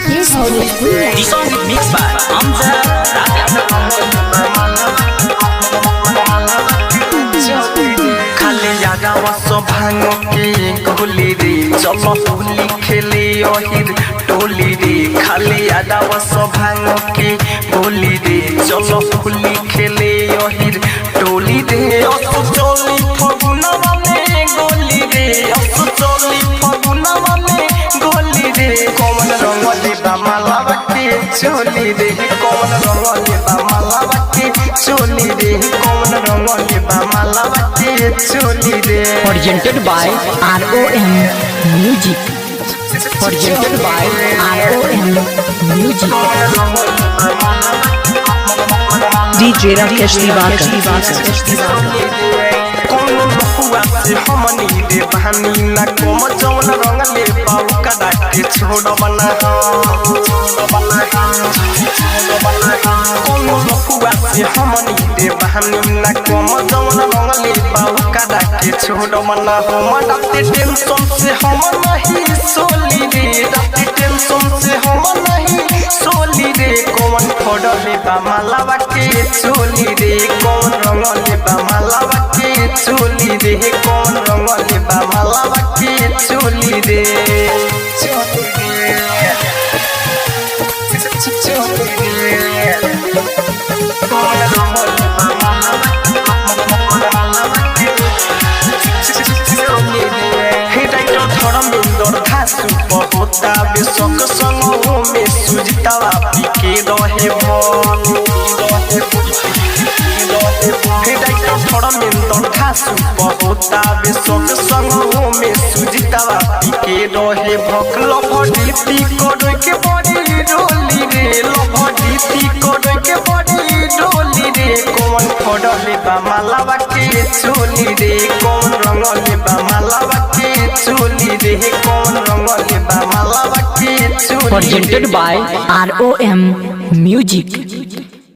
This song is mixed by Amjad खाली यागावा सब भांगो के गोली रे चलो होली खेले ओहिर टोली रे खाली यागावा सब भांगो के गोली रे चलो होली खेले ओहिर टोली रे असु चोली फगुनवा में गोली रे असु चोली फगुनवा में गोली रे कौन रंग लेबा मालावा के चोली रे कौन रंग लेबा मालावा के चोली रे कौन रंग लेबा मालावा के चोली रे presented by ROM Music. Presented by ROM Music. DJ Rakesh Divakar. कौन बकुआ से हमनी रे बहानी ना कोम जवन रंग ले पाऊ कदा के छोड़ बना कौन बकुआ से हमनी रे बहानी ना कोम जवन रंग ले पाऊ कदा के छोड़ बना हम डाते टेंशन से हम नहीं सोली रे डाते टेंशन से हम नहीं सोली रे कौन फोड़ले बा मालावा के चोली रे कौन रंग ले बा मालावा के चोली रे कौन रंग ले बा मालावा के चोली रे चोली रे कौन रंग ले बा मालावा के चोली रे हे डाइटर थोड़ा मिंदर घासु बहुता बेसक संग में सुजतावा पीके रहे भन हे डाइटर थोड़ा मिंदर घासु बहुता बेसक संग में सुजतावा पीके रहे भक लभडी ती कोडो के बड़ी डोली रे लभडी ती कोडो के बड़ी डोली रे कौन फोड़ले बा मालावा के चोली रे कौन रंग ले बा मालावा के चोली रे कौन रंग ले बा मालावा के चोली Presented by ROM Music.